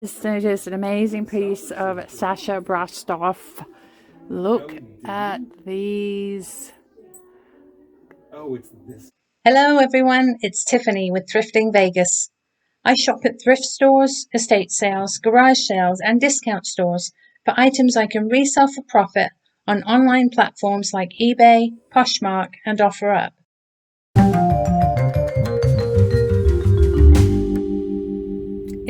Just noticed an amazing piece of Sasha Brastoff. Look at these. Oh, it's this. Hello everyone, it's Tiffany with Thrifting Vegas. I shop at thrift stores, estate sales, garage sales and discount stores for items I can resell for profit on online platforms like eBay, Poshmark and OfferUp.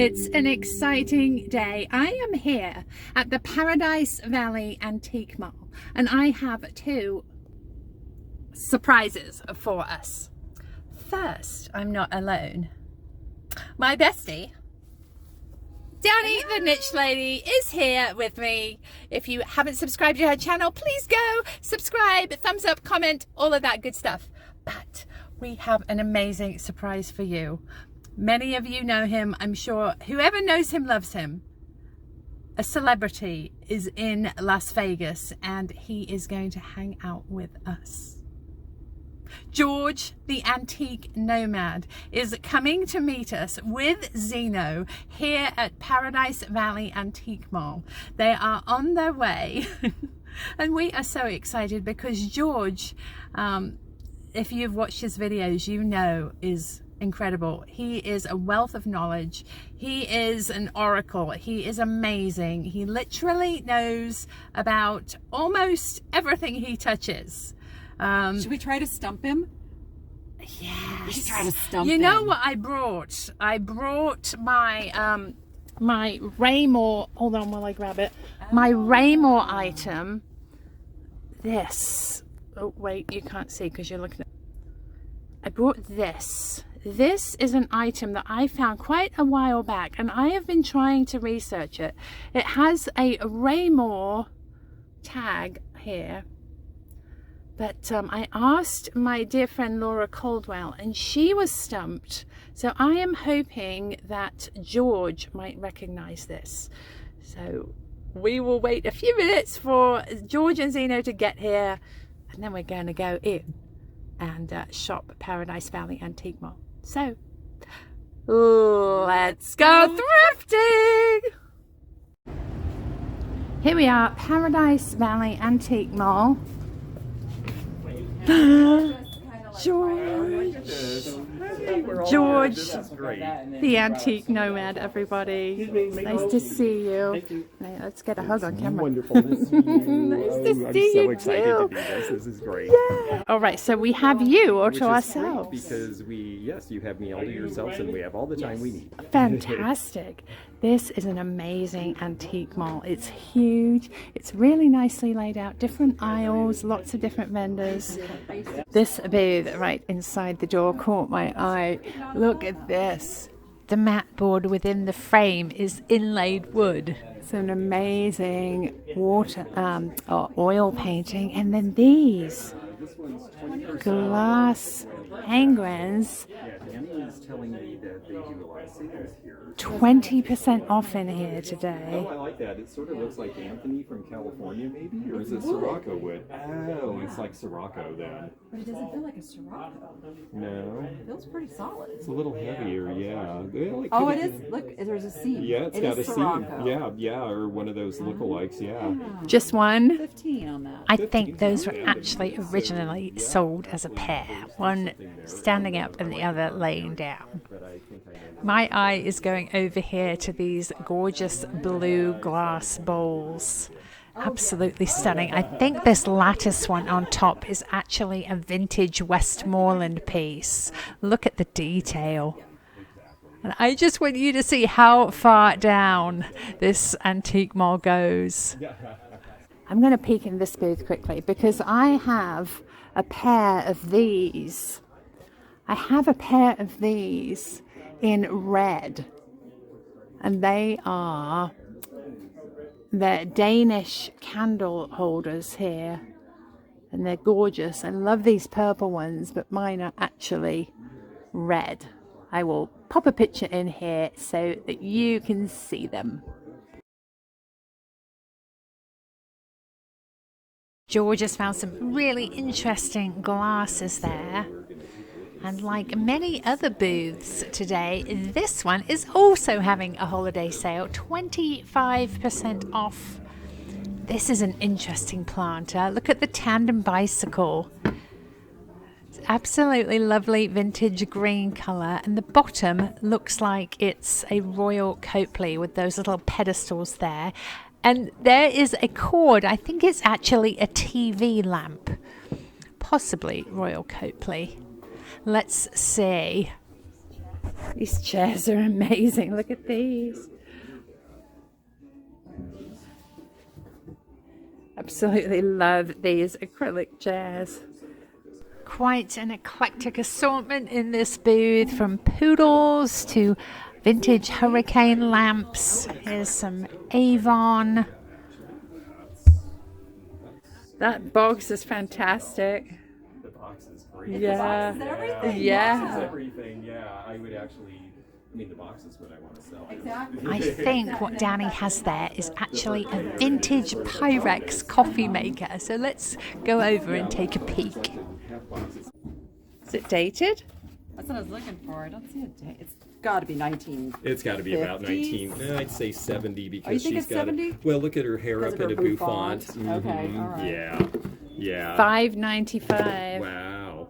It's an exciting day. I am here at the Paradise Valley Antique Mall and I have two surprises for us. First, I'm not alone. My bestie, Danny the Niche Lady, is here with me. If you haven't subscribed to her channel, please go subscribe, thumbs up, comment, all of that good stuff. But we have an amazing surprise for you. Many of you know him, I'm sure. Whoever knows him loves him. A celebrity is in Las Vegas and he is going to hang out with us. George, the Antique Nomad, is coming to meet us with Zeno here at Paradise Valley Antique Mall. They are on their way and we are so excited because George, if you've watched his videos, you know is incredible. He is a wealth of knowledge. He is an oracle. He is amazing. He literally knows about almost everything he touches. Should we try to stump him? Yes. We should try to stump him. You know what I brought? I brought my my Raymore. Hold on while I grab it. My Raymore item. This. Oh wait, you can't see because you're looking at. I brought this. This is an item that I found quite a while back and I have been trying to research it. It has a Raymore tag here. But I asked my dear friend Laura Caldwell and she was stumped. So I am hoping that George might recognize this. So we will wait a few minutes for George and Zeno to get here. And then we're going to go in and shop Paradise Valley Antique Mall. So let's go thrifting! Here we are, Paradise Valley Antique Mall. George, the Antique Nomad, everybody. Nice to see you. Let's get a hug on camera. Wonderful to see you. Nice to see you I'm so excited too. to do this. This is great. Yeah. All right, so we have you all Which to is ourselves. great because yes, you have me all to yourselves and we have all the time we need. Fantastic. This is an amazing antique mall. It's huge. It's really nicely laid out. Different aisles, lots of different vendors. This booth right inside the door caught my eye. Look at this. The mat board within the frame is inlaid wood. It's an amazing water or oil painting. And then these glass penguins. Danny is telling me that they do a lot of sales here. 20% off in here today. Oh, I like that. It sort of looks like Anthony from California, maybe? Or is it Sirocco wood? Oh, it's like Sirocco then. But it doesn't feel like a Sirocco. No. It feels pretty solid. It's a little heavier, yeah. Well, Oh, it is. Look, there's a seam. Yeah, it's It got a is seam. Sirocco. Yeah, or one of those lookalikes, yeah. Just one? 15 on that. I think those were actually originally sold as a pair. One standing up and the other laying down. My eye is going over here to these gorgeous blue glass bowls. Absolutely stunning. I think this lattice one on top is actually a vintage Westmoreland piece. Look at the detail. And I just want you to see how far down this antique mall goes. I'm going to peek in this booth quickly because I have a pair of these. I have a pair of these in red. And they are the Danish candle holders here. And they're gorgeous. I love these purple ones, but mine are actually red. I will pop a picture in here so that you can see them. George has found some really interesting glasses there. And like many other booths today, this one is also having a holiday sale, 25% off. This is an interesting planter. Look at the tandem bicycle. It's absolutely lovely vintage green colour, and the bottom looks like it's a Royal Copley with those little pedestals there. And there is a cord. I think it's actually a TV lamp, possibly Royal Copley. Let's see. These chairs are amazing. Look at these. Absolutely love these acrylic chairs. Quite an eclectic assortment in this booth, from poodles to vintage hurricane lamps. Here's some Avon. That box is fantastic. The box is great. Yeah. The box is everything. Yeah. The box is everything, yeah. I would actually, I mean, the box is what I want to sell. Exactly. I think what Danny has there is actually a vintage Pyrex coffee maker. So let's go over and take a peek. Is it dated? That's what I was looking for. I don't see a date. It's got to be 19. It's got to be about 19. 50s? I'd say 70 because Oh, you think she's it's got 70? Well, look at her hair Because up of in a her bouffant. bouffant. Okay, all right. Yeah. Yeah. $5.95. Wow.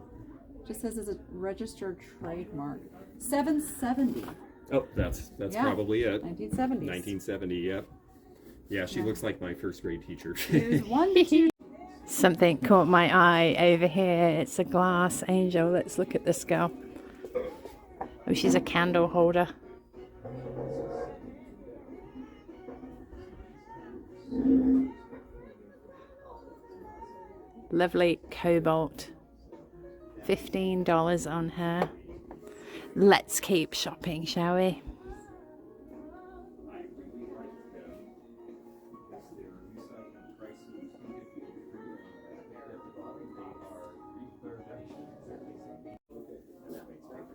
Just says it's a registered trademark. 770. Oh, that's Yeah. probably it. 1970s. 1970. Yep. Yeah, she looks like my first grade teacher. There's 1, 2. Something caught my eye over here. It's a glass angel. Let's look at this girl. Oh, she's a candle holder. Lovely cobalt. $15 on her. Let's keep shopping, shall we?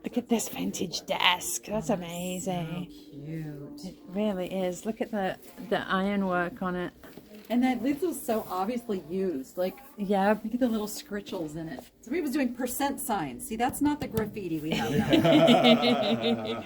Look at this vintage desk. That's amazing. Cute. It really is. Look at the ironwork on it. And that this was so obviously used. Like, Yeah. look at the little scribbles in it. Somebody was doing percent signs. See, that's not the graffiti we have now.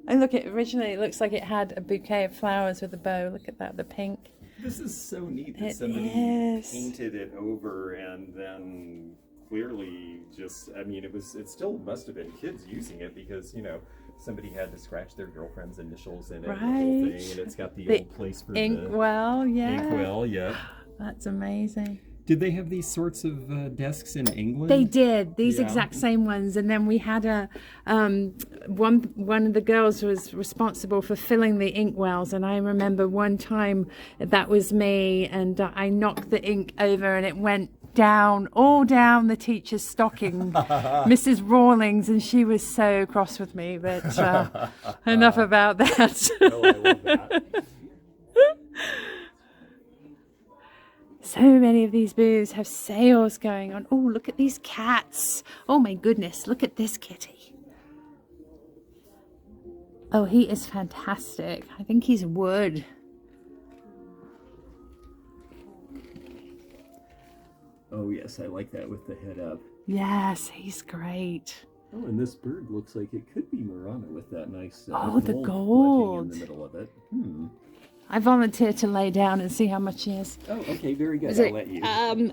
And look, originally it looks like it had a bouquet of flowers with a bow. Look at that, the pink. This is so neat that It somebody is. painted it over and then clearly just, I mean, it still must have been kids using it because, you know, somebody had to scratch their girlfriend's initials in it and the whole Right. thing, and it's got the The old place for Inkwell, the yeah. inkwell, yeah. That's amazing. Did they have these sorts of desks in England? They did these Yeah. exact same ones, and then we had a one of the girls was responsible for filling the inkwells, and I remember one time that was me, and I knocked the ink over, and it went down all down the teacher's stocking, Mrs. Rawlings, and she was so cross with me. But enough about that. Oh, I love that. So many of these booths have sales going on. Oh, look at these cats. Oh my goodness, look at this kitty. Oh, he is fantastic. I think he's wood. Oh yes, I like that with the head up. Yes, he's great. Oh, and this bird looks like it could be Murano with that nice Oh, the flecking gold. in the middle of it. I volunteer to lay down and see how much he is. Oh, okay, very good. Is I'll it, let you.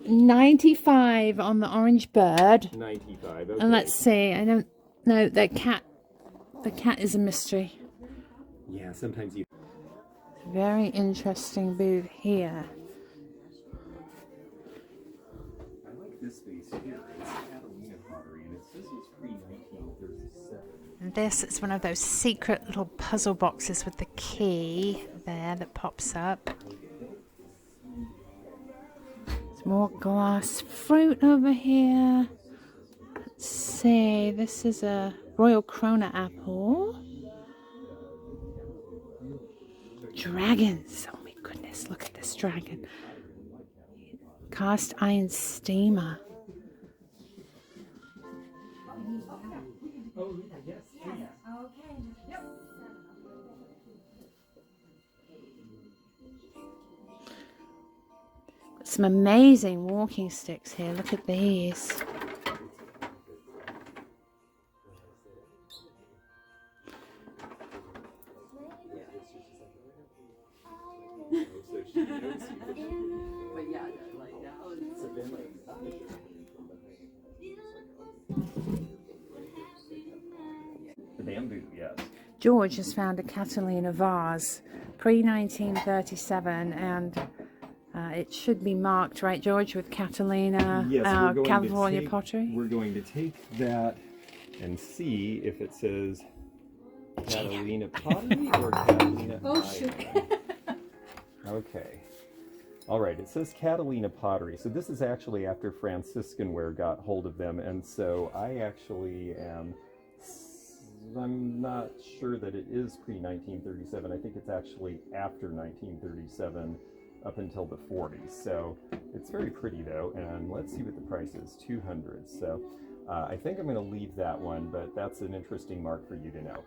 95 on the orange bird. 95. Okay. And let's see, I don't know, the cat is a mystery. Yeah, sometimes you. Very interesting booth here. I like this space here. It's Catalina pottery, and it says it's pre-1937. This is one of those secret little puzzle boxes with the key there that pops up. There's more glass fruit over here. Let's see, this is a Royal Krona apple. Dragons. Oh my goodness, look at this dragon. Cast iron steamer. Some amazing walking sticks here. Look at these. so she knows you. But yeah, like now it's the bamboo, yes. George has found a Catalina vase, pre-1937, and it should be marked, right, George, with Catalina, Yes, we're going California to take, pottery? We're going to take that and see if it says Catalina pottery or Catalina iron. Okay. All right, it says Catalina pottery. So this is actually after Franciscan ware got hold of them, and so I actually am... I'm not sure that it is pre-1937. I think it's actually after 1937 up until the 40s. So it's very pretty though, and let's see what the price is, 200. So I think I'm going to leave that one, but that's an interesting mark for you to know.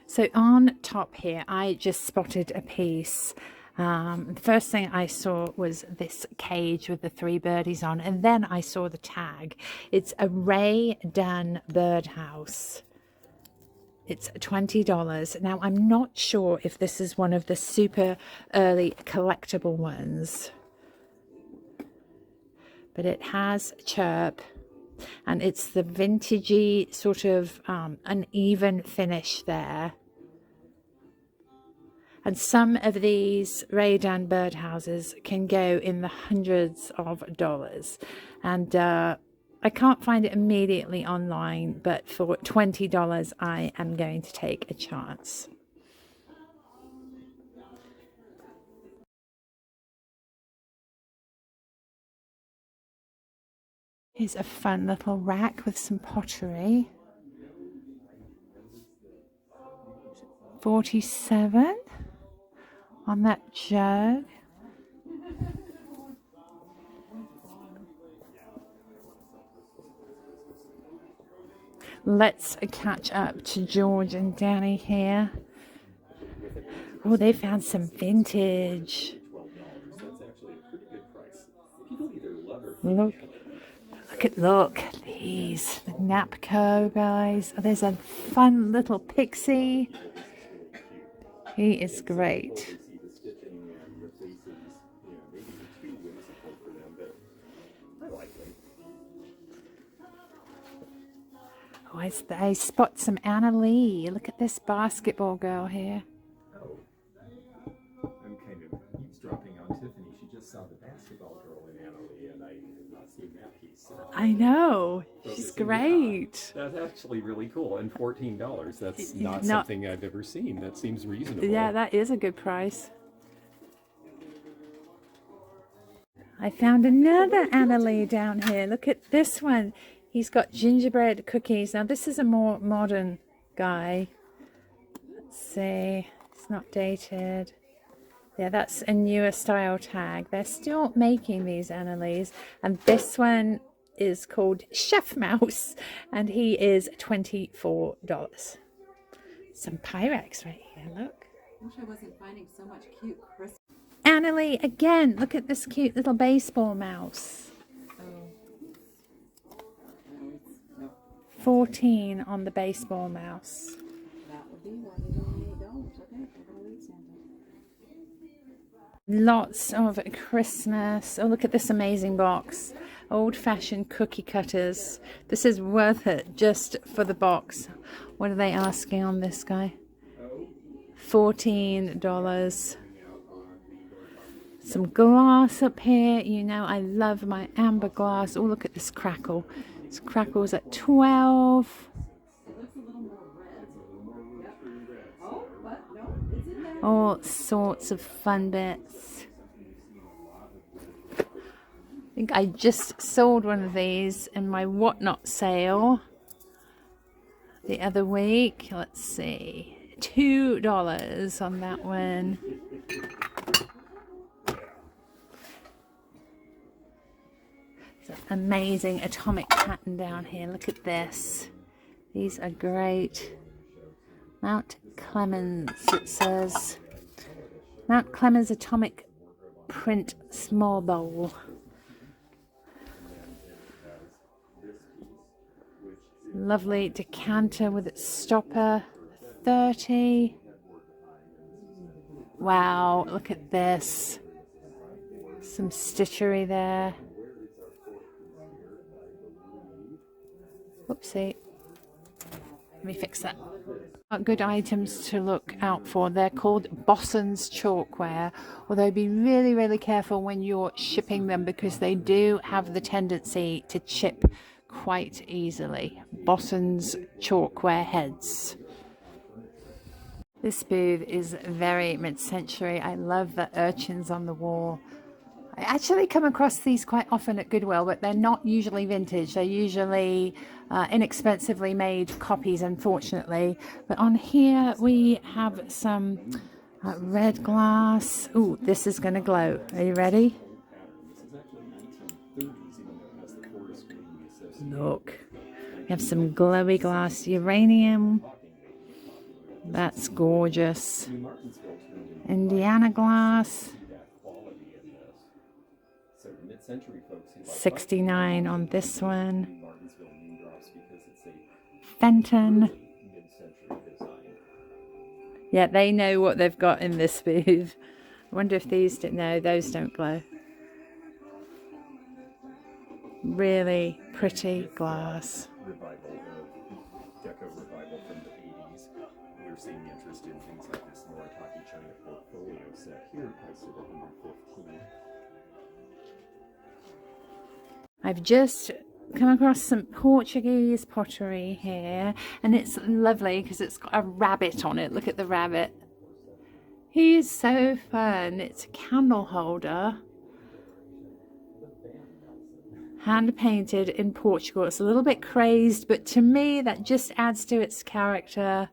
So on top here, I just spotted a piece. The first thing I saw was this cage with the 3 birdies on, and then I saw the tag. It's a Ray Dunn birdhouse. It's $20. Now, I'm not sure if this is one of the super early collectible ones, but it has chirp, and it's the vintagey sort of uneven finish there. And some of these Ray Dunn birdhouses can go in the hundreds of dollars. And I can't find it immediately online, but for $20, I am going to take a chance. Here's a fun little rack with some pottery. 47 on that jug. Let's catch up to George and Danny here. Oh, they found some vintage. That's actually a pretty good price. People either love or Look at these, the Napco guys. Oh, there's a fun little pixie. He is great. Oh, I spot some Anna Lee. Look at this basketball girl here. Oh, I'm kind of eavesdropping on Tiffany. She just saw the basketball girl in Anna Lee, and I have not seen that piece. I know. She's great. That's actually really cool. And $14. That's not something I've ever seen. That seems reasonable. Yeah, that is a good price. I found another Anna Lee down here. Look at this one. He's got gingerbread cookies. Now, this is a more modern guy. Let's see. It's not dated. Yeah, that's a newer style tag. They're still making these Anna Lees. And this one is called Chef Mouse. And he is $24. Some Pyrex right here, look. I wish I wasn't finding so much cute Krystle. Anna Lee, again, look at this cute little baseball mouse. 14 on the baseball mouse. That would be why you don't. Okay, we're gonna leave Santa. Lots of Christmas. Oh, look at this amazing box. Old-fashioned cookie cutters. This is worth it just for the box. What are they asking on this guy? $14. Some glass up here. You know, I love my amber glass. Oh, look at this crackle. This crackle's at 12. It looks a little more red. Yep. Oh, but no, it's in there. All sorts of fun bits. I think I just sold one of these in my whatnot sale the other week. Let's see. $2 on that one. Amazing atomic pattern down here. Look at this. These are great. Mount Clemens, it says. Mount Clemens atomic print small bowl. Lovely decanter with its stopper. 30. Wow, look at this. Some stitchery there. Oopsie. Let me fix that. Good items to look out for. They're called Bosson's chalkware, although be really, really careful when you're shipping them because they do have the tendency to chip quite easily. Bosson's chalkware heads. This booth is very mid-century. I love the urchins on the wall. I actually come across these quite often at Goodwill, but they're not usually vintage. They're usually inexpensively made copies, unfortunately. But on here we have some red glass. Ooh, this is going to glow. Are you ready? Look. We have some glowy glass uranium. That's gorgeous. Indiana glass. 69 on this one. Fenton. Yeah, they know what they've got in this booth. I wonder if these don't. No, those don't glow. Really pretty glass. Deco revival from the 80s. We're seeing interest in things like this Noritake China portfolio set here, priced at $115. I've just come across some Portuguese pottery here, and it's lovely because it's got a rabbit on it. Look at the rabbit. He's so fun. It's a candle holder. Hand painted in Portugal. It's a little bit crazed, but to me that just adds to its character.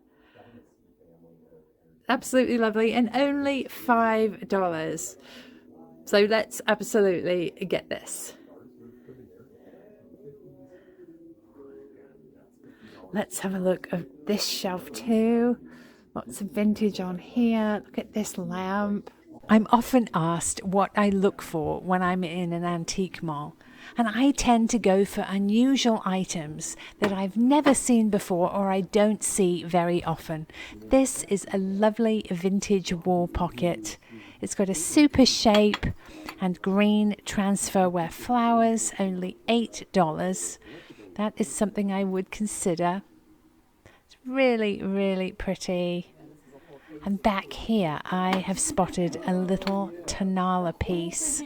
Absolutely lovely, and only $5. So let's absolutely get this. Let's have a look at this shelf too. Lots of vintage on here. Look at this lamp. I'm often asked what I look for when I'm in an antique mall. And I tend to go for unusual items that I've never seen before or I don't see very often. This is a lovely vintage wall pocket. It's got a super shape and green transferware flowers, only $8. That is something I would consider. It's really, really pretty. And back here I have spotted a little Tonala piece.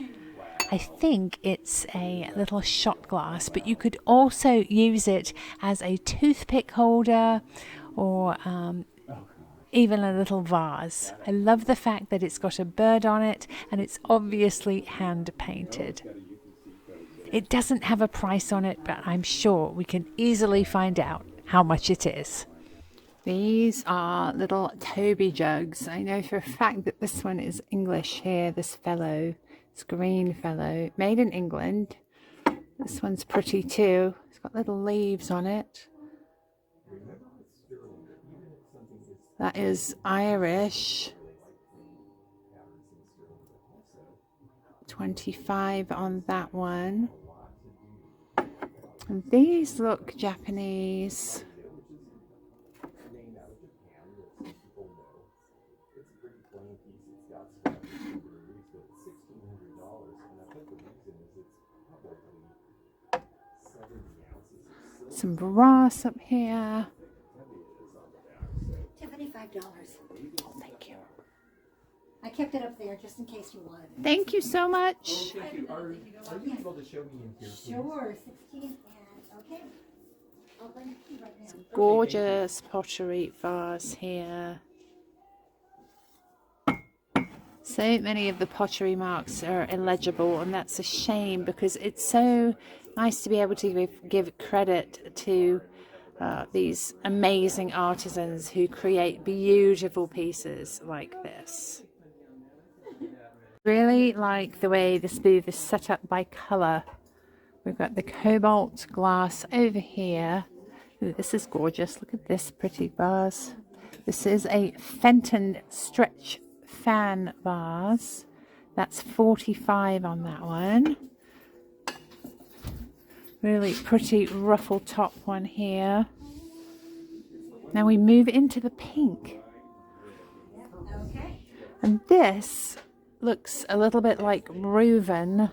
I think it's a little shot glass, but you could also use it as a toothpick holder or even a little vase. I love the fact that it's got a bird on it and it's obviously hand painted. It doesn't have a price on it, but I'm sure we can easily find out how much it is. These are little Toby jugs. I know for a fact that this one is English here, this fellow. It's green fellow, made in England. This one's pretty too. It's got little leaves on it. That is Irish. 25 on that one. And these look Japanese. Some brass up here. Tiffany, $5. Oh, thank you. I kept it up there just in case you wanted it. Thank you so much. Thank you. Are you able to show me in here, please? Sure, 16 and okay. I'll bring it to you right now. Gorgeous pottery vase here. So many of the pottery marks are illegible, and that's a shame because it's so nice to be able to give credit to these amazing artisans who create beautiful pieces like this. Really like the way this booth is set up by colour. We've got the cobalt glass over here. Ooh, this is gorgeous. Look at this pretty vase. This is a Fenton stretch fan vase. That's 45 on that one. Really pretty ruffle top one here. Now we move into the pink. Okay. And this looks a little bit like Reuven.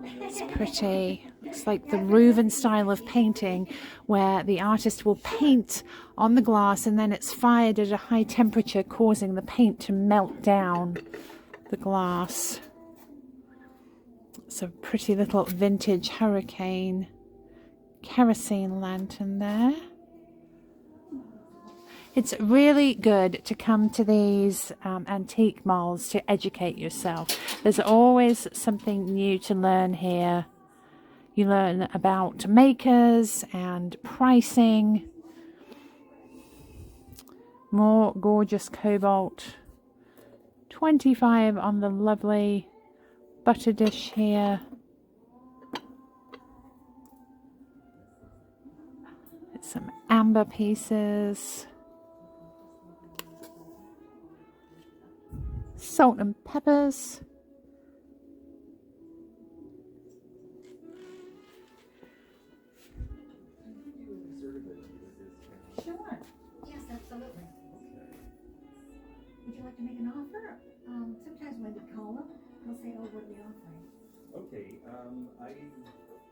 It's pretty. Looks like the Reuven style of painting where the artist will paint on the glass and then it's fired at a high temperature, causing the paint to melt down the glass. It's a pretty little vintage hurricane kerosene lantern there. It's really good to come to these antique malls to educate yourself. There's always something new to learn here. You learn about makers and pricing. More gorgeous cobalt. 25 on the lovely butter dish here. Some amber pieces. Salt and peppers. Sure. Yes, absolutely. Would you like to make an offer? Sometimes when we call them, they'll say, "Oh, what are we offering?" Okay, I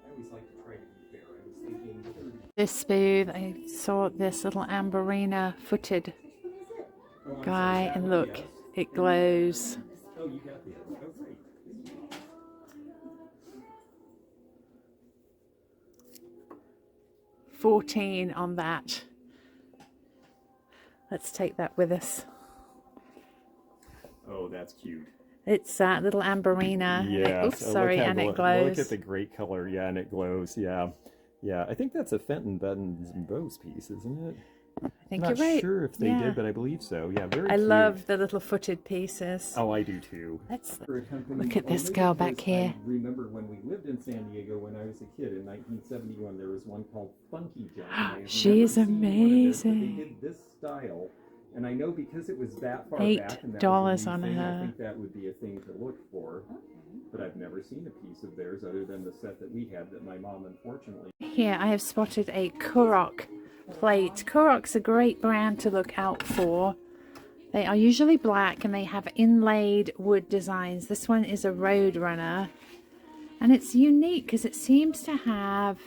always like to try to be fair. I was thinking 30. This booth, I saw this little amberina footed guy, and look, it glows. Oh, you got the other. Oh, great. 14 on that. Let's take that with us. Oh, that's cute. It's that little amberina. Yeah. Oops, sorry, and it Look glows. at the great color. Yeah, and it glows. Yeah. Yeah, I think that's a Fenton Buttons and Bows piece, isn't it? I think I'm you're right. not sure if they Yeah. did, but I believe so. Yeah, very I cute. love the little footed pieces. Oh, I do too. Let's For a company look at this only girl because back here. I remember when we lived in San Diego when I was a kid in 1971, there was one called Funky Junk. and I have She's never seen one of theirs, but amazing. They did this style, and I know because it was that far $8 back and that was a new on thing, her. I think that would be a thing to look for. But I've never seen a piece of theirs other than the set that we had that my mom unfortunately. Here I have spotted a Kurok plate. Kurok's a great brand to look out for. They are usually black and they have inlaid wood designs. This one is a Roadrunner, and it's unique because it seems to have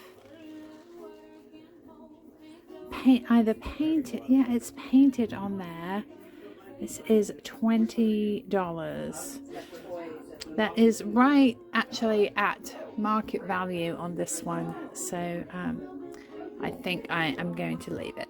either painted, yeah, it's painted on there. This is $20. That is right actually at market value on this one, so I think I am going to leave it.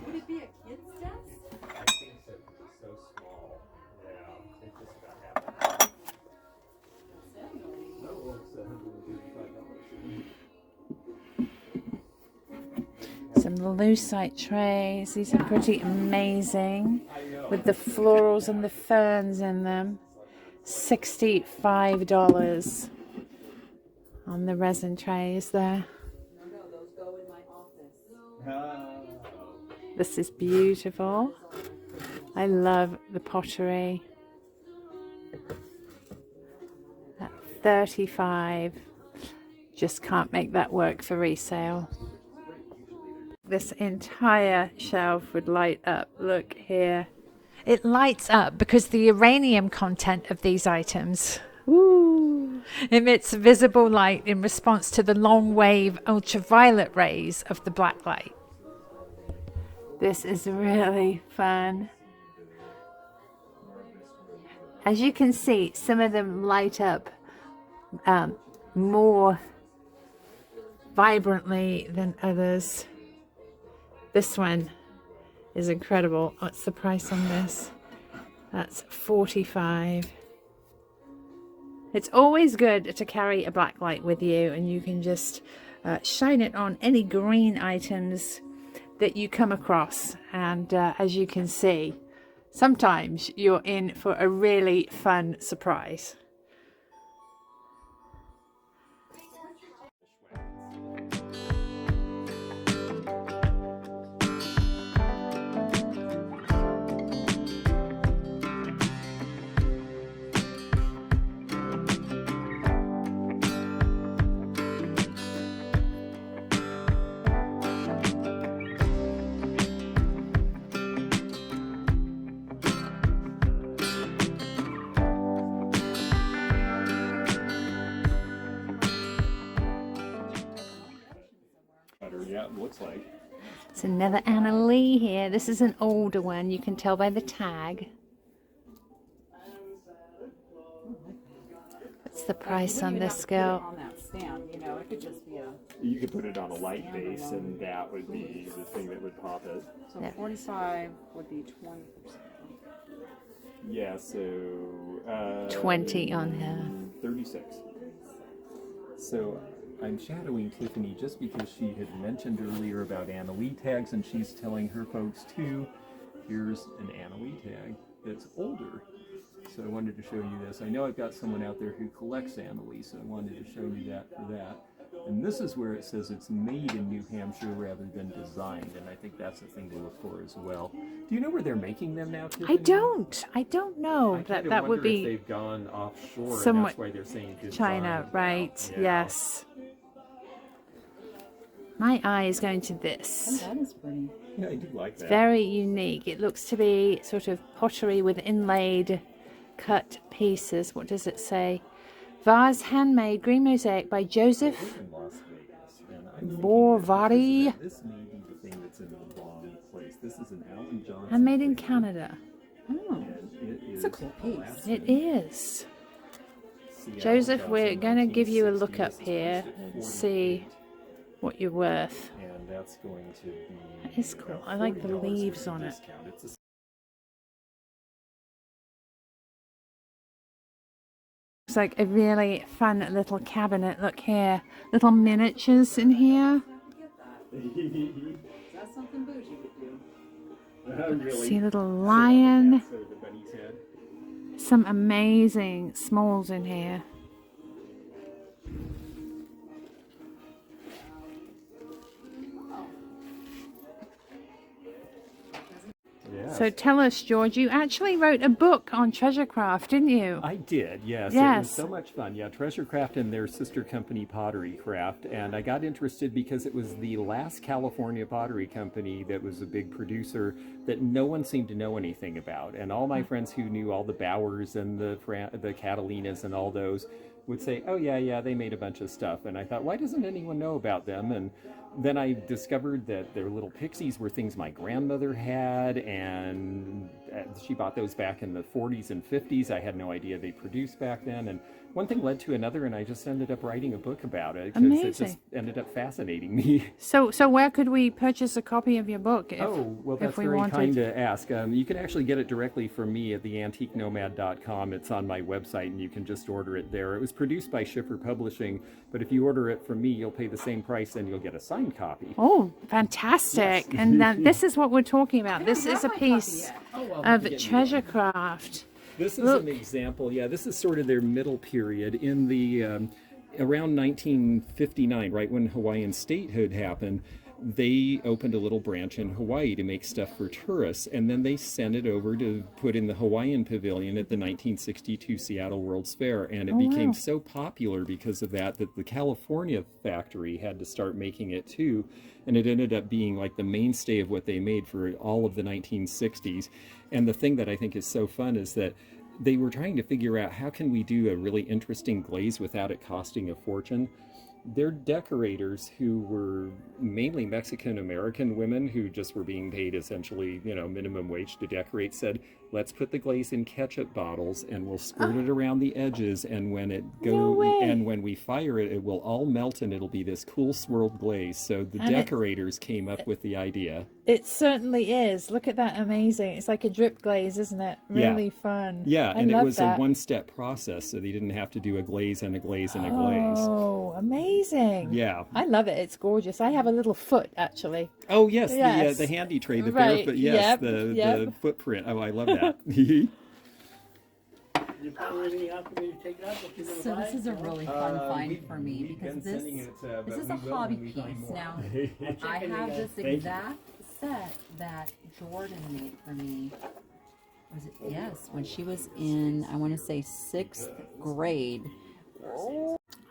Would it be a kid's desk? I think so, because it's so small. Yeah, it's just about half. No, well, it's $155. Some lucite trays. These are pretty amazing with the florals and the ferns in them. $65 on the resin trays there. No, those go in my office. This is beautiful. I love the pottery. At $35. Just can't make that work for resale. This entire shelf would light up. Look here. It lights up because the uranium content of these items emits visible light in response to the long wave ultraviolet rays of the black light. This is really fun. As you can see, some of them light up more vibrantly than others. This one is incredible. What's the price on this? That's $45. It's always good to carry a black light with you, and you can just shine it on any green items that you come across. And as you can see, sometimes you're in for a really fun surprise. looks like. It's another Anna Lee here. This is an older one. You can tell by the tag. What's the price on this girl? On that stand, you know, it could just be a. You could put it on a light base, and that would be the thing that would pop it. So 45 would be 20%. Yeah, so 20 on her. 36. So I'm shadowing Tiffany just because she had mentioned earlier about Anna Lee tags, and she's telling her folks too. Here's an Anna Lee tag that's older. So I wanted to show you this. I know I've got someone out there who collects Anna Lee, so I wanted to show you that for that. And this is where it says it's made in New Hampshire rather than designed, and I think that's the thing to look for as well. Do you know where they're making them now, Tiffany? I don't know. That would be if they've gone offshore, somewhat and that's why they're saying design China, right? now. Yeah. Yes. My eye is going to this. That is pretty. Yeah, I do like that. Very unique. It looks to be sort of pottery with inlaid cut pieces. What does it say? Vase handmade green mosaic by Joseph In Las Vegas, and I'm thinking Borvari. that this may be the thing that's in the wrong place. This is an Alan Johnson. Handmade in thing, Canada. Oh, and it is a cool piece. Alaskan. It is. Seattle, Joseph, we're Johnson, going to give you a look 1960. up This is here priced at and see 48. what you're worth. And that's going to be. That is cool. about I like the $40 leaves with a on it. discount. It's a It's like a really fun little cabinet. Look here. Little miniatures in here. That's something bougie would do. really. See a little lion. So the bunny's head. Some amazing smalls in here. Yeah. So tell us, George, you actually wrote a book on treasure craft, didn't you? I did, yes. It Yes. was so much fun. Yeah, Treasure Craft and their sister company Pottery Craft. And I got interested because it was the last California pottery company that was a big producer that no one seemed to know anything about. And all my friends who knew all the Bowers and the Catalinas and all those would say, oh yeah, they made a bunch of stuff. And I thought, why doesn't anyone know about them? And then I discovered that their little pixies were things my grandmother had, and she bought those back in the 40s and 50s. I had no idea they produced back then, and one thing led to another, and I just ended up writing a book about it because it just Amazing. ended up fascinating me. So where could we purchase a copy of your book? Well, that's if we very wanted? kind to ask. You can actually get it directly from me at theantiquenomad.com. It's on my website, and you can just order it there. It was produced by Schiffer Publishing, but if you order it from me, you'll pay the same price, and you'll get a signed copy. Oh, fantastic. Yes. And this is what we're talking about. This is a piece of treasure craft. This is Look. an example. Yeah, this is sort of their middle period in the around 1959, right when Hawaiian statehood happened. They opened a little branch in Hawaii to make stuff for tourists, and then they sent it over to put in the Hawaiian Pavilion at the 1962 Seattle World's Fair, and it became so popular because of that the California factory had to start making it too, and it ended up being like the mainstay of what they made for all of the 1960s. And the thing that I think is so fun is that they were trying to figure out how can we do a really interesting glaze without it costing a fortune. Their decorators, who were mainly Mexican-American women who just were being paid essentially, minimum wage to decorate, said, let's put the glaze in ketchup bottles and we'll squirt it around the edges, and when it and when we fire it, it will all melt and it'll be this cool swirled glaze. So the decorators came up with the idea. It certainly is. Look at that. Amazing. It's like a drip glaze, isn't it? Really fun. Yeah, I and it love was that. a one-step process, so they didn't have to do a glaze and a glaze and a glaze. Oh, amazing. Yeah. I love it. It's gorgeous. I have a little foot, actually. Oh, yes, Yes. the handy tray, the Right, barefoot, yes, yep, the yep. footprint. Oh, I love that. So this is a really fun find for me because this is a hobby piece. Now, I have this exact set that Jordan made for me. Was it? Yes, when she was in, I want to say 6th grade.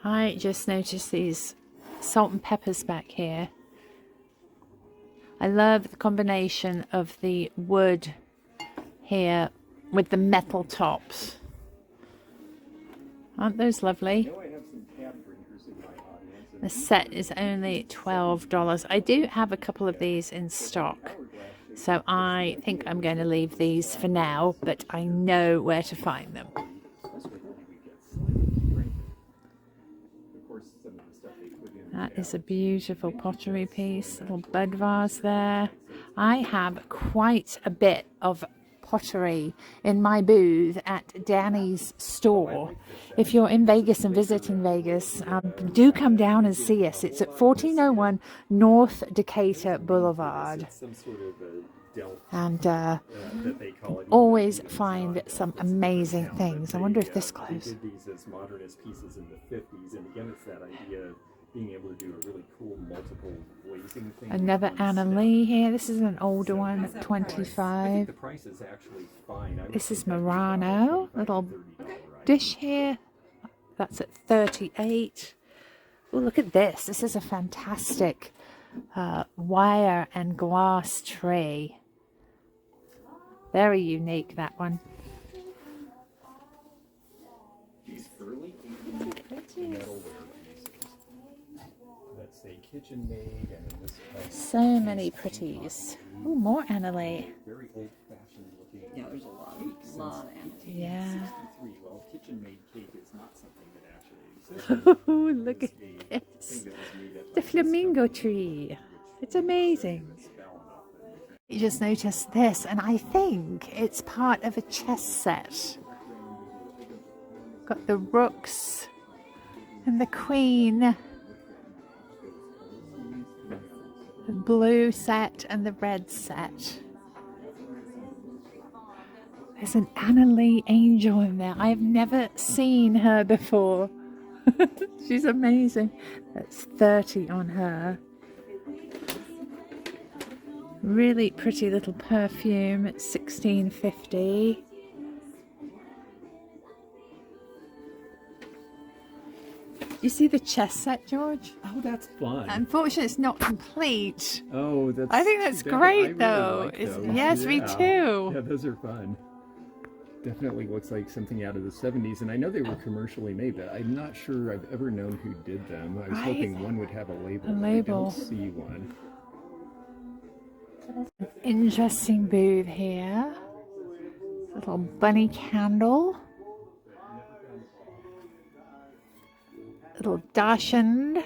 I just noticed these salt and peppers back here. I love the combination of the wood here with the metal tops. Aren't those lovely? I know I have some tab drinkers in my audience, The set is only $12. I do have a couple of these in stock, so I think I'm going to leave these for now, but I know where to find them. That is a beautiful pottery piece, little bud vase there. I have quite a bit of pottery in my booth at Danny's store. If you're in Vegas and visiting Vegas, do come down and see us. It's at 1401 North Decatur Boulevard. And always find some amazing things. I wonder if this closes. These as modernist pieces in the 50s, and again, it's that idea of being able to do a really cool multiple glazing thing. Another Anna Lee here. This is an older one, 25. The price is actually fine. This is Murano. Little dish here. That's at 38. Oh, look at this. This is a fantastic wire and glass tray. Very unique, that one. These early 1800s metalware pieces that say kitchen made, and in this case, so many pretties. Oh, more Anna Lee. very old-fashioned looking. Yeah, there's a lot of antiques. Yeah. 63. Well, kitchen made cake is not something that actually exists. Oh, look at this. The flamingo tree. It's amazing. You just noticed this, and I think it's part of a chess set. Got the rooks and the queen, the blue set and the red set. There's an Anna Lee angel in there. I've never seen her before. She's amazing. That's 30 on her. Really pretty little perfume at $16.50. You see the chess set, George? Oh, that's fun. Unfortunately, it's not complete. Oh, that's. I think that's great, though. Yes, me too. Yeah, those are fun. Definitely looks like something out of the 70s, and I know they were commercially made, but I'm not sure I've ever known who did them. I was hoping one would have a label. A label. I don't see one. Interesting booth here. Little bunny candle. Little dachshund.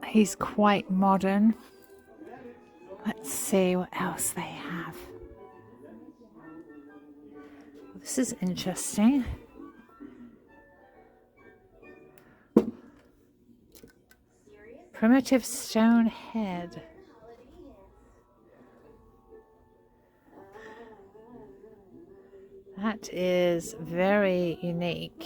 He's quite modern. Let's see what else they have. This is interesting. Primitive stone head. That is very unique.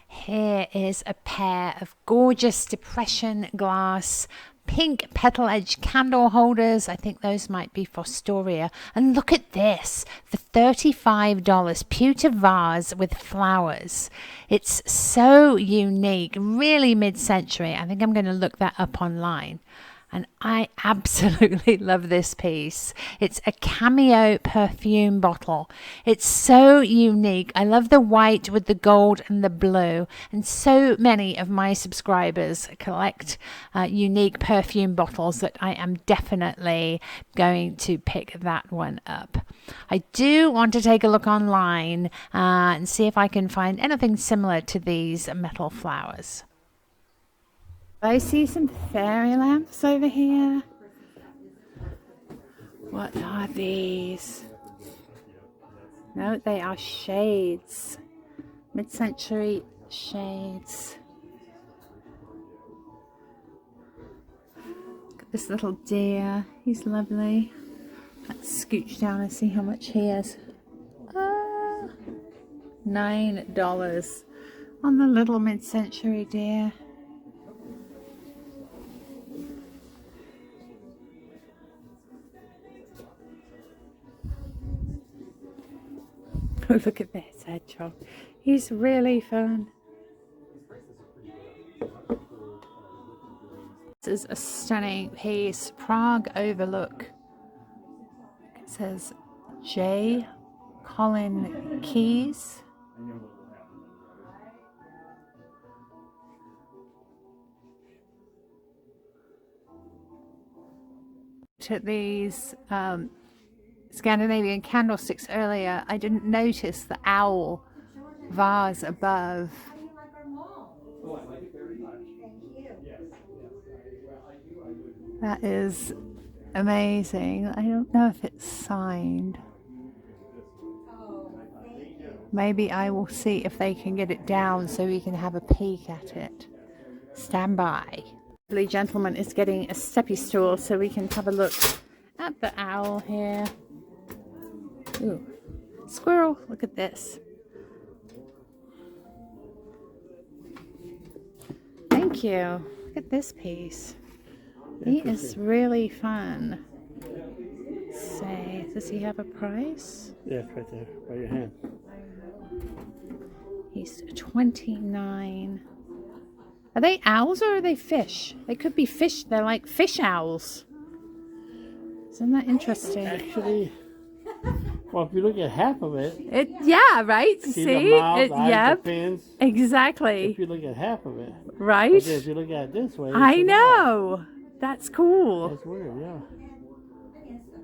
Here is a pair of gorgeous depression glass pink petal edge candle holders. I think those might be for Storia. And look at this, for $35 pewter vase with flowers. It's so unique, really mid-century. I think I'm going to look that up online. And I absolutely love this piece. It's a cameo perfume bottle. It's so unique. I love the white with the gold and the blue. And so many of my subscribers collect unique perfume bottles that I am definitely going to pick that one up. I do want to take a look online and see if I can find anything similar to these metal flowers. I see some fairy lamps over here. What are these? No, they are shades. Mid-century shades. Look at this little deer. He's lovely. Let's scooch down and see how much he is. $9 on the little mid-century deer. Oh, look at this hedgehog. He's really fun. This is a stunning piece. Prague Overlook. It says J. Colin Keys. looked at these Scandinavian candlesticks earlier, I didn't notice the owl vase above. Oh, I like it very much. Yes. That is amazing. I don't know if it's signed. Maybe I will see if they can get it down so we can have a peek at it. Stand by. The gentleman is getting a steppy stool so we can have a look at the owl here. Ooh, squirrel, look at this. Thank you. Look at this piece. He is really fun. Say, does he have a price? Yeah, it's right there, by your hand. He's 29. Are they owls or are they fish? They could be fish. They're like fish owls. Isn't that interesting? Actually, well, if you look at half of it, Yeah, right. see See? the mouth, eyes, Yep. the fins. Exactly. If you look at half of it, Right? but then if you look at it this way, I it's a know. That's cool. mouth. That's weird, yeah.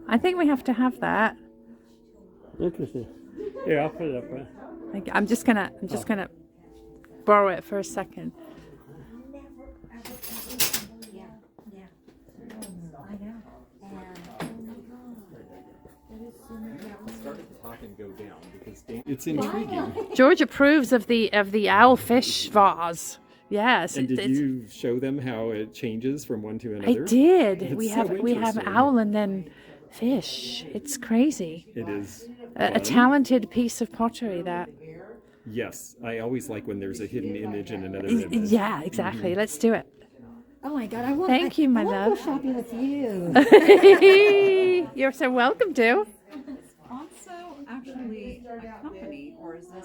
I think we have to have that. Interesting. Here, I'll put it up. Right? I'm just gonna borrow it for a second. Started to talk and go down because it's intriguing. George approves of the owlfish vase. Yes. And did you show them how it changes from one to I another? did. It's We so have interesting. owl and then fish. It's crazy. It is A fun. talented piece of pottery that. Yes, I always like when there's a hidden image in another image. Yeah, exactly. Let's do it. Oh my God, I want. Thank you, my I love. want to go shopping with you. You're so welcome to. Also, actually, a company, or is this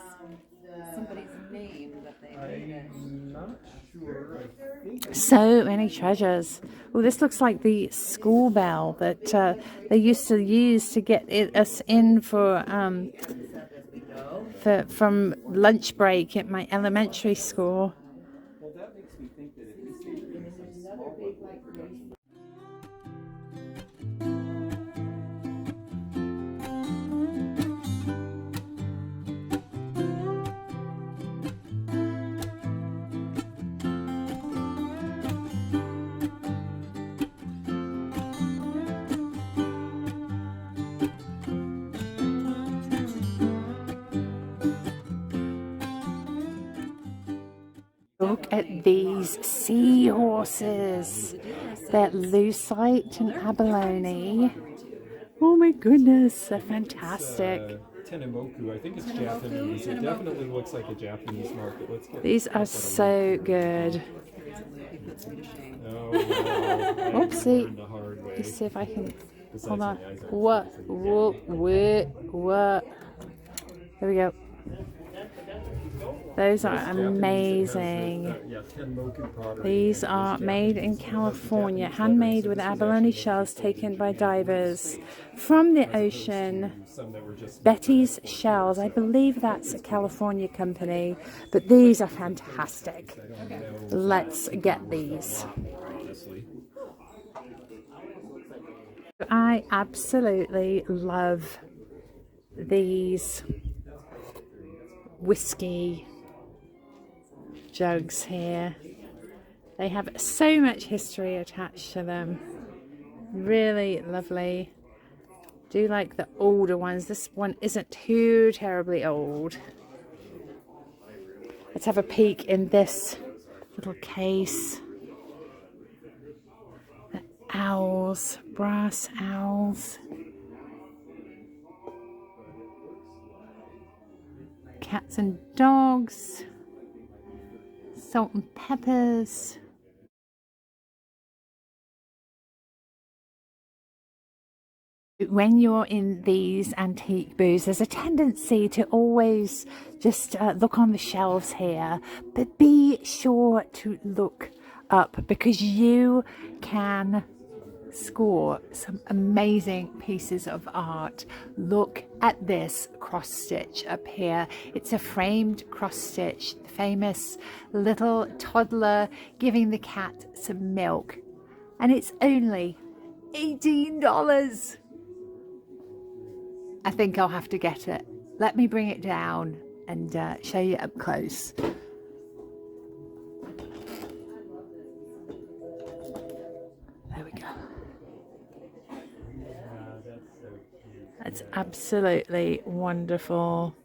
somebody's name that they made it? I'm not sure. I think So many treasures. Oh, this looks like the school bell that they used to use to get us in from lunch break at my elementary school. well, that makes me think that at this stage it's a small one. Look at these seahorses. They're lucite and abalone. Oh my goodness, they're fantastic. Tenimoku, I think it's Japanese. It definitely looks like a Japanese market. Let's get These are so good. Oh, no. Oopsie. In the hard way. Let's see if I can. Besides Hold on. the eyes, I What? think What? There we go. Those are amazing. Yeah, Tenimoku pottery. These are made in California, handmade with abalone shells taken by divers from the ocean. Some that were just Betty's Shells, I believe that's a California company, but these are fantastic. Let's get these. honestly. I absolutely love these whiskey jugs here. They have so much history attached to them. Really lovely. Do like the older ones. This one isn't too terribly old. Let's have a peek in this little case. The owls, brass owls. Cats and dogs. Salt and peppers. When you're in these antique booths, there's a tendency to always just look on the shelves here, but be sure to look up because you can score some amazing pieces of art. Look at this cross stitch up here. It's a framed cross stitch, the famous little toddler giving the cat some milk, and it's only $18. I think I'll have to get it. Let me bring it down and show you up close. There we go. That's absolutely wonderful.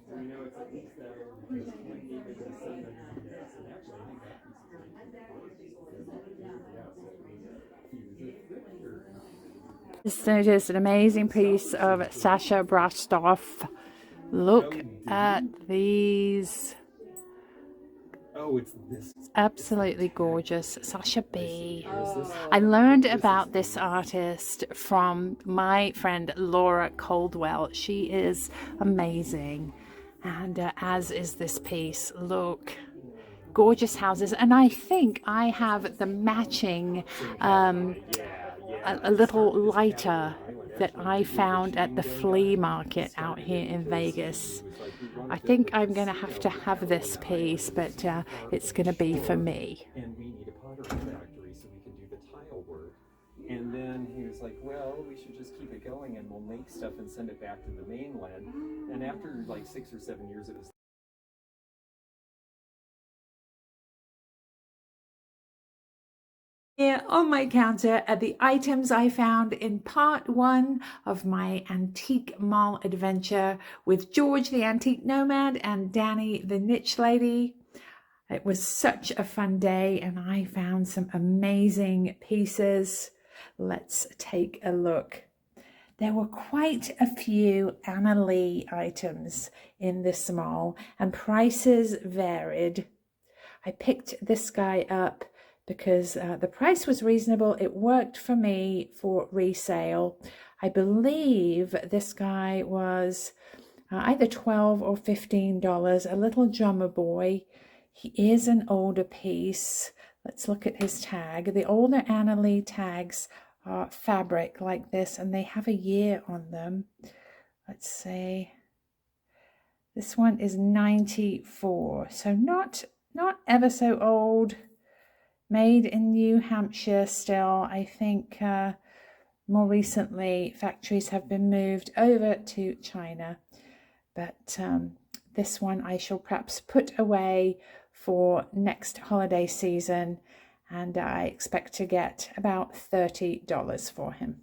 Just noticed an amazing piece of Sasha Brastoff. Look at these. Oh, it's this. Absolutely gorgeous. Sasha B. I learned about this artist from my friend Laura Caldwell. She is amazing. And as is this piece. Look. Gorgeous houses. And I think I have the matching a little lighter that I found at the flea market out here in Vegas. I think I'm going to have this piece, but it's going to be for me. And we need a pottery factory so we can do the tile work. And then he was like, well, we should just keep it going and we'll make stuff and send it back to the mainland. And after like 6 or 7 years, it was Here on my counter are the items I found in part 1 of my Antique Mall adventure with George the Antique Nomad and Danny the Niche Lady. It was such a fun day and I found some amazing pieces. Let's take a look. There were quite a few Anna Lee items in this mall and prices varied. I picked this guy up because the price was reasonable. It worked for me for resale. I believe this guy was either $12 or $15, a little drummer boy. He is an older piece. Let's look at his tag. The older Anna Lee tags are fabric like this and they have a year on them. Let's see. This one is 94, so not ever so old. Made in New Hampshire still. I think more recently factories have been moved over to China. But this one I shall perhaps put away for next holiday season. And I expect to get about $30 for him.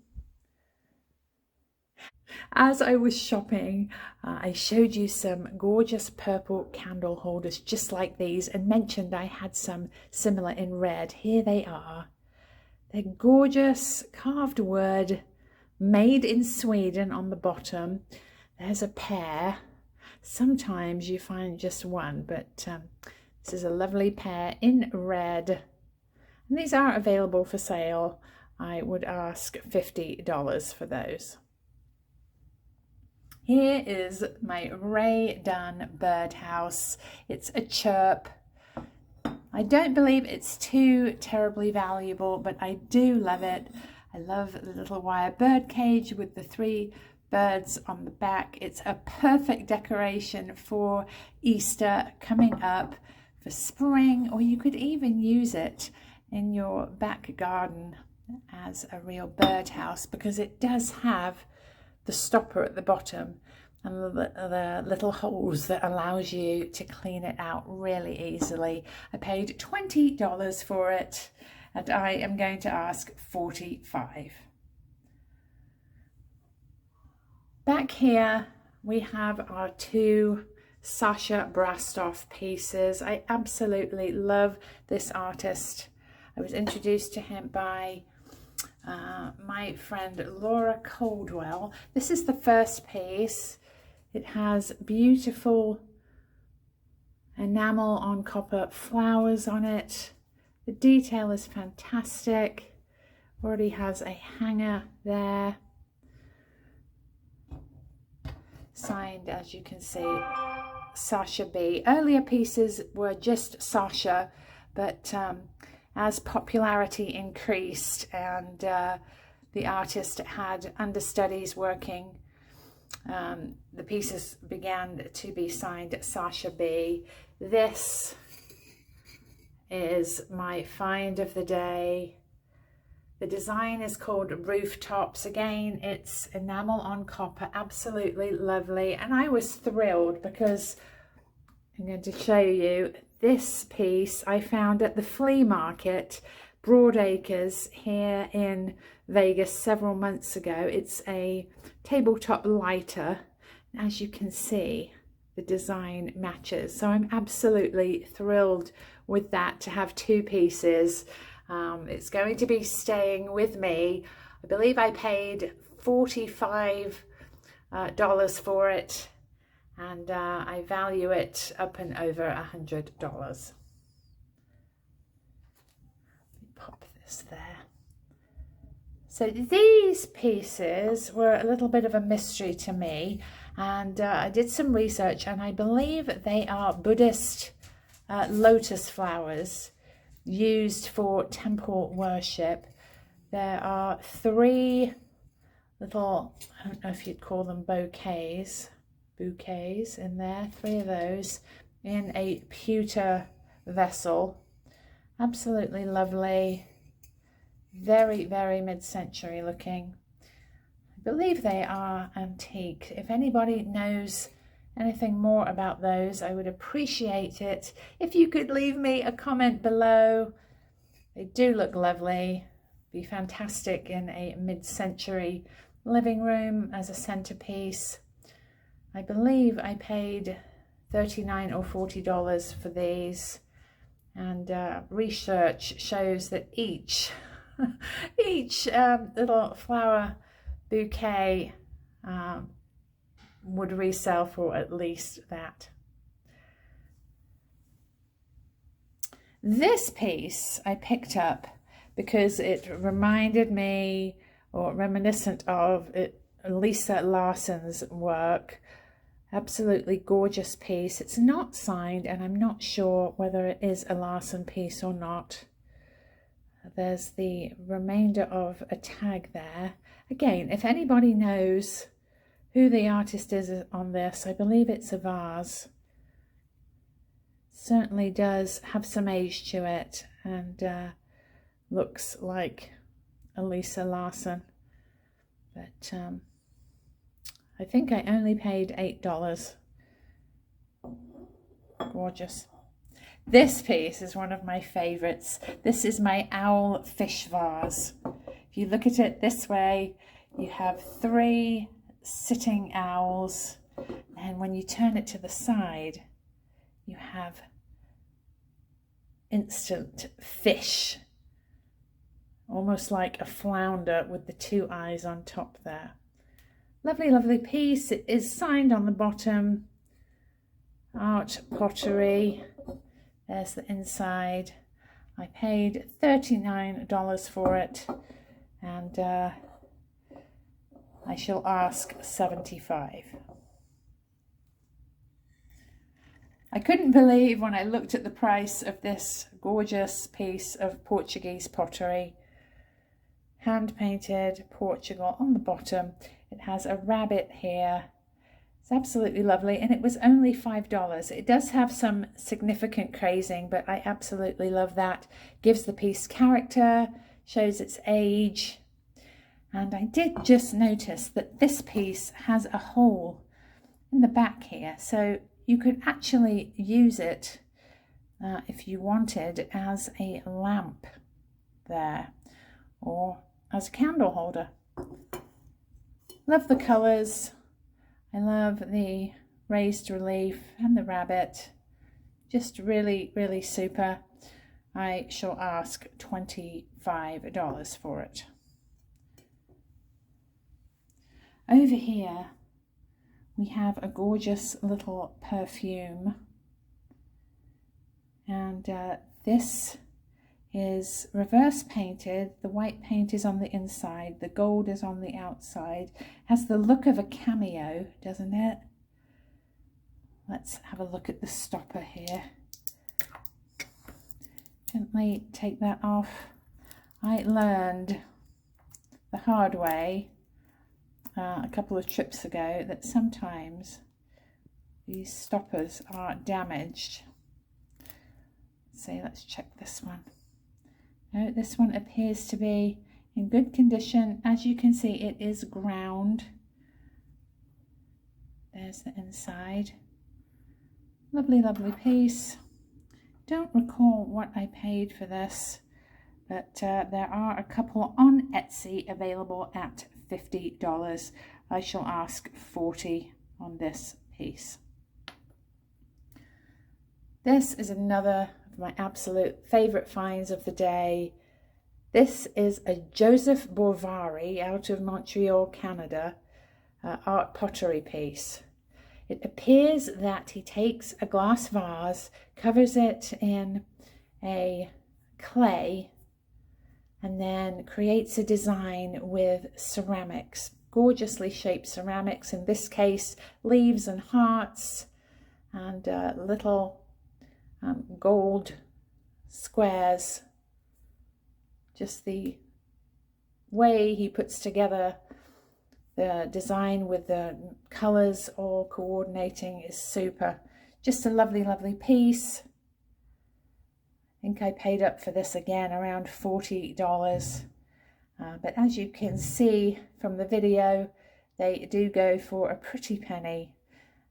As I was shopping, I showed you some gorgeous purple candle holders just like these and mentioned I had some similar in red. Here they are. They're gorgeous carved wood, made in Sweden on the bottom. There's a pair. Sometimes you find just one, but this is a lovely pair in red. And these are available for sale. I would ask $50 for those. Here is my Ray Dunn birdhouse. It's a chirp. I don't believe it's too terribly valuable, but I do love it. I love the little wire bird cage with the 3 birds on the back. It's a perfect decoration for Easter coming up, for spring, or you could even use it in your back garden as a real birdhouse because it does have the stopper at the bottom and the little holes that allows you to clean it out really easily. I paid $20 for it and I am going to ask $45. Back here we have our 2 Sasha Brastoff pieces. I absolutely love this artist. I was introduced to him by my friend Laura Caldwell. This is the first piece. It has beautiful enamel on copper flowers on it. The detail is fantastic. Already has a hanger there. Signed, as you can see, Sasha B. Earlier pieces were just Sasha, but as popularity increased and the artist had understudies working, the pieces began to be signed Sasha B. This is my find of the day. The design is called Rooftops. Again, it's enamel on copper, absolutely lovely. And I was thrilled because I'm going to show you this piece I found at the flea market, Broadacres, here in Vegas several months ago. It's a tabletop lighter. As you can see, the design matches. So I'm absolutely thrilled with that, to have two pieces. It's going to be staying with me. I believe I paid $45 for it, and I value it up and over $100. Pop this there. So these pieces were a little bit of a mystery to me, and I did some research, and I believe they are Buddhist lotus flowers used for temple worship. There are 3 little, I don't know if you'd call them bouquets in there, 3 of those in a pewter vessel. Absolutely lovely, very, very mid-century looking. I believe they are antique. If anybody knows anything more about those, I would appreciate it if you could leave me a comment below. They do look lovely, be fantastic in a mid-century living room as a centerpiece. I believe I paid $39 or $40 for these, and research shows that each little flower bouquet would resell for at least that. This piece I picked up because it reminded me, or reminiscent of Lisa Larson's work. Absolutely gorgeous piece. It's not signed, and I'm not sure whether it is a Larson piece or not. There's the remainder of a tag there. Again, if anybody knows who the artist is on this, I believe it's a vase. Certainly does have some age to it, and looks like a Lisa Larson. But I think I only paid $8. Gorgeous. This piece is one of my favorites. This is my owl fish vase. If you look at it this way, you have 3 sitting owls, and when you turn it to the side, you have instant fish, almost like a flounder with the 2 eyes on top there. Lovely, lovely piece. It is signed on the bottom. Art pottery. There's the inside. I paid $39 for it, and I shall ask $75. I couldn't believe when I looked at the price of this gorgeous piece of Portuguese pottery. Hand painted Portugal on the bottom. It has a rabbit here. It's absolutely lovely, and it was only $5. It does have some significant crazing, but I absolutely love that. Gives the piece character, shows its age. And I did just notice that this piece has a hole in the back here, so you could actually use it if you wanted as a lamp there, or as a candle holder. Love the colours. I love the raised relief and the rabbit. Just really, really super. I shall ask $25 for it. Over here we have a gorgeous little perfume, and this is reverse painted. The white paint is on the inside, the gold is on the outside. Has the look of a cameo, doesn't it? Let's have a look at the stopper here. Gently take that off. I learned the hard way a couple of trips ago that sometimes these stoppers are damaged. So let's check this one. No, this one appears to be in good condition. As you can see, it is ground. There's the inside. Lovely, lovely piece. Don't recall what I paid for this, but there are a couple on Etsy available at $50. I shall ask $40 on this piece. This is another of my absolute favorite finds of the day. This is a Joseph Bourvary out of Montreal, Canada, art pottery piece. It appears that he takes a glass vase, covers it in a clay, and then creates a design with ceramics, gorgeously shaped ceramics, in this case leaves and hearts and little gold squares. Just the way he puts together the design with the colors all coordinating is super. Just a lovely, lovely piece. I think I paid up for this again around $40. But as you can see from the video, they do go for a pretty penny,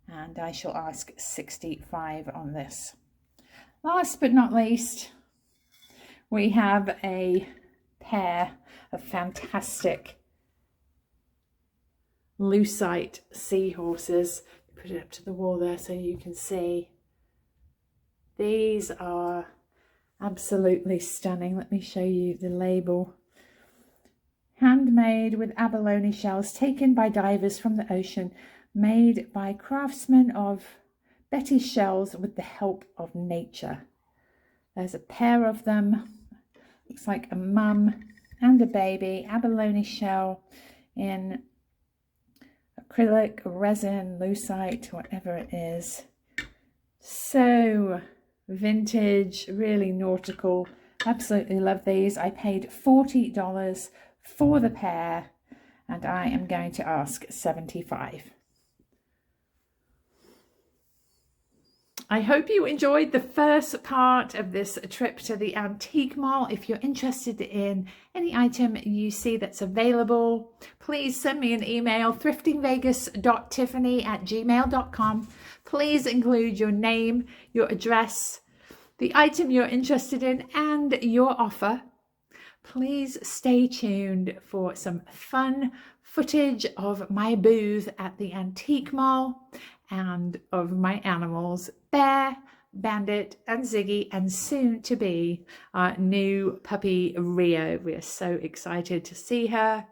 and I shall ask $65 on this. Last but not least, we have a pair of fantastic lucite seahorses. Put it up to the wall there so you can see. These are absolutely stunning. Let me show you the label. Handmade with abalone shells taken by divers from the ocean, made by craftsmen of Betty shells with the help of nature. There's a pair of them. Looks like a mum and a baby. Abalone shell in acrylic, resin, lucite, whatever it is. So vintage, really nautical. Absolutely love these. I paid $40 for the pair, and I am going to ask $75. I hope you enjoyed the first part of this trip to the antique mall. If you're interested in any item you see that's available, please send me an email, thriftingvegas.tiffany@gmail.com. Please include your name, your address, the item you're interested in, and your offer. Please stay tuned for some fun footage of my booth at the antique mall and of my animals, Bear, Bandit, and Ziggy, and soon to be our new puppy Rio. We are so excited to see her.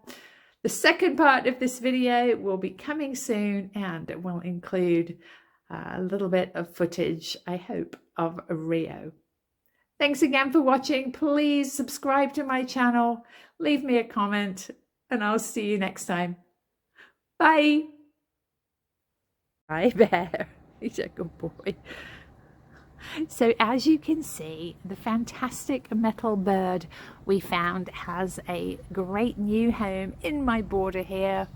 The second part of this video will be coming soon and will include a little bit of footage, I hope, of Rio. Thanks again for watching. Please subscribe to my channel, leave me a comment, and I'll see you next time. Bye. Hi, Bear. He's a good boy. So as you can see, the fantastic metal bird we found has a great new home in my border here.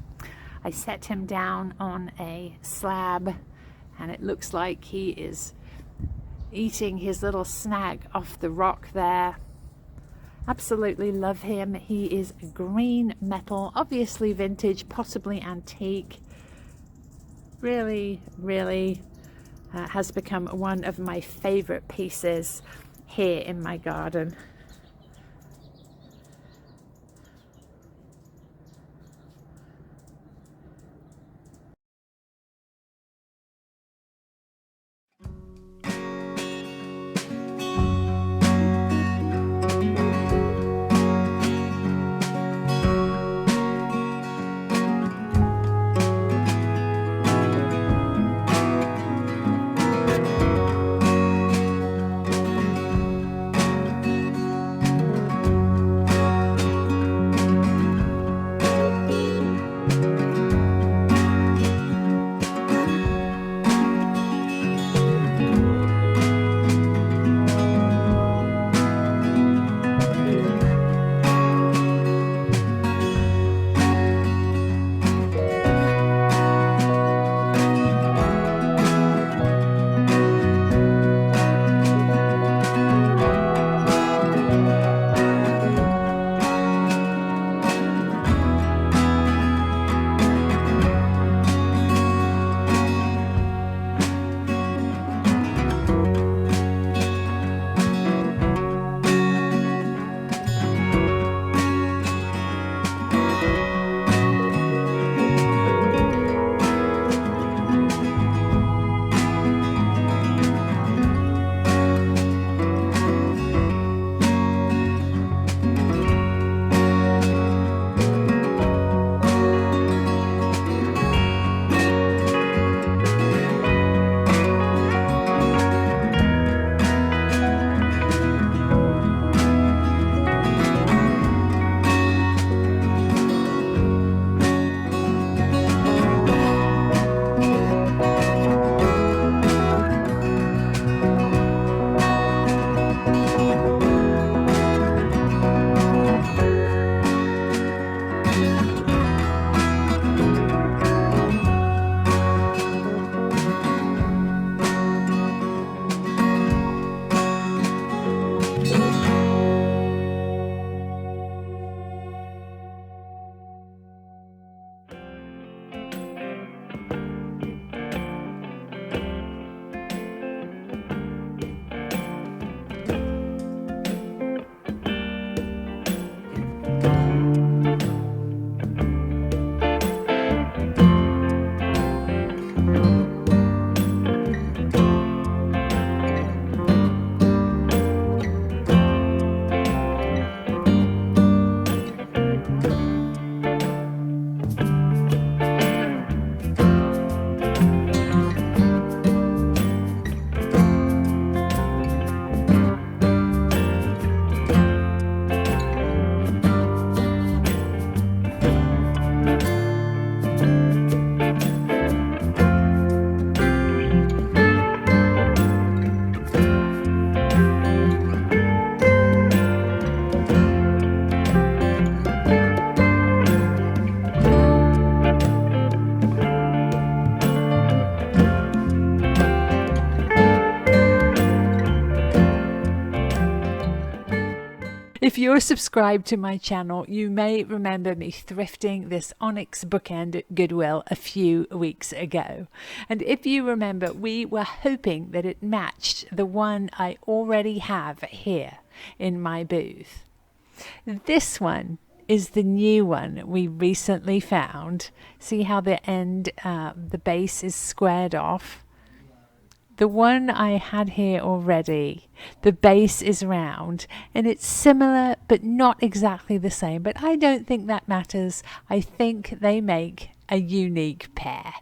I set him down on a slab, and it looks like he is eating his little snack off the rock there. Absolutely love him. He is green metal, obviously vintage, possibly antique. Really, really has become one of my favorite pieces here in my garden. you're subscribed to my channel, you may remember me thrifting this onyx bookend at Goodwill a few weeks ago. And if you remember, we were hoping that it matched the one I already have here in my booth. This one is the new one we recently found. See how the end, the base is squared off? The one I had here already, the base is round, and it's similar but not exactly the same. But I don't think that matters. I think they make a unique pair.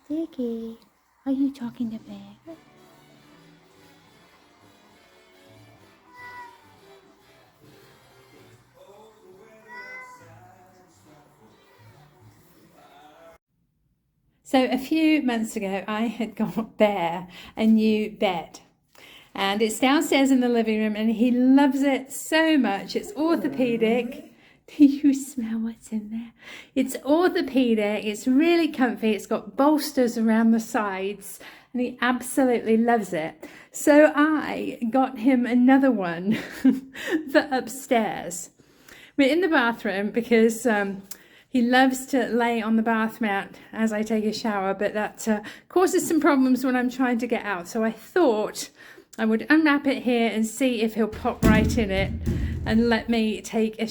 Diggy, are you talking to Bear? So a few months ago, I had got Bear a new bed. And it's downstairs in the living room, and he loves it so much. It's orthopedic. Do you smell what's in there? It's orthopedic, it's really comfy, it's got bolsters around the sides, and he absolutely loves it. So I got him another one for upstairs. We're in the bathroom because he loves to lay on the bath mat as I take a shower, but that causes some problems when I'm trying to get out. So I thought I would unwrap it here and see if he'll pop right in it and let me take a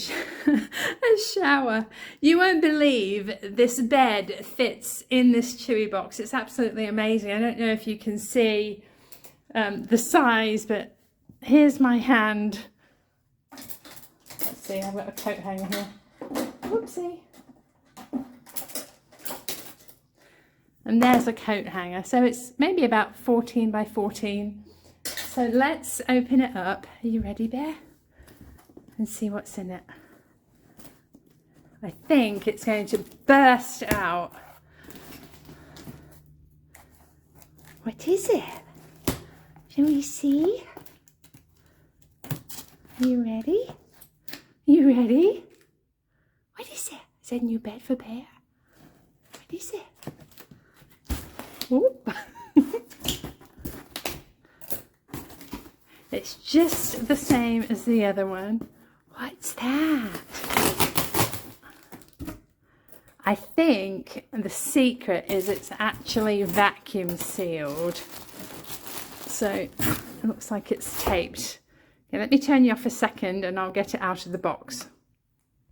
shower. You won't believe this bed fits in this Chewy box. It's absolutely amazing. I don't know if you can see the size, but here's my hand. Let's see, I've got a coat hanger here. Whoopsie. And there's a coat hanger. So it's maybe about 14 by 14. So let's open it up. Are you ready, Bear? And see what's in it. I think it's going to burst out. What is it? Shall we see? Are you ready? You ready? What is it? Is that a new bed for Bear? What is it? Oop. It's just the same as the other one. What's that? I think the secret is it's actually vacuum sealed. So it looks like it's taped. Okay, let me turn you off a second and I'll get it out of the box.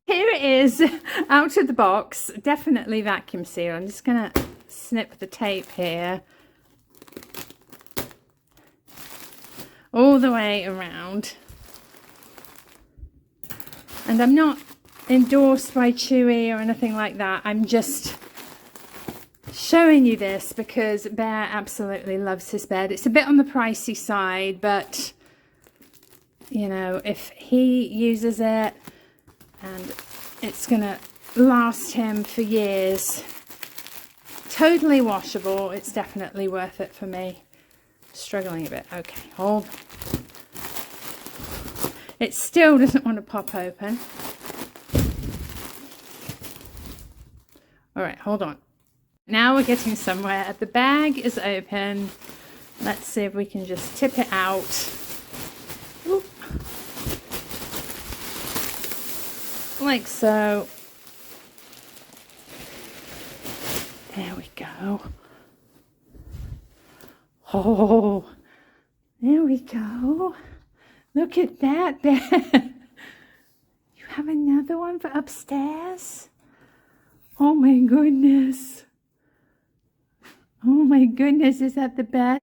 Here it is, out of the box, definitely vacuum sealed. I'm just gonna snip the tape here. All the way around. And I'm not endorsed by Chewy or anything like that. I'm just showing you this because Bear absolutely loves his bed. It's a bit on the pricey side, but you know, if he uses it and it's gonna last him for years, totally washable, it's definitely worth it for me. Struggling a bit. Okay, hold. It still doesn't want to pop open. All right, hold on. Now we're getting somewhere. The bag is open. Let's see if we can just tip it out. Oop. Like so. There we go. Oh, there we go. Look at that bed. You have another one for upstairs? Oh my goodness. Oh my goodness, is that the best?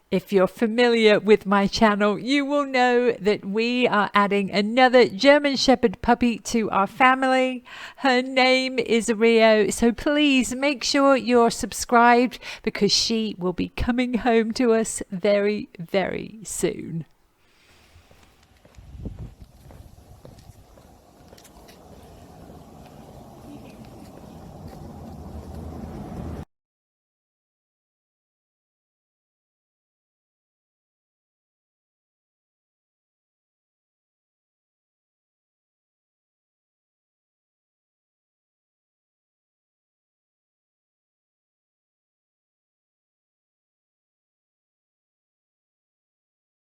If you're familiar with my channel, you will know that we are adding another German Shepherd puppy to our family. Her name is Rio, so please make sure you're subscribed because she will be coming home to us very, very soon.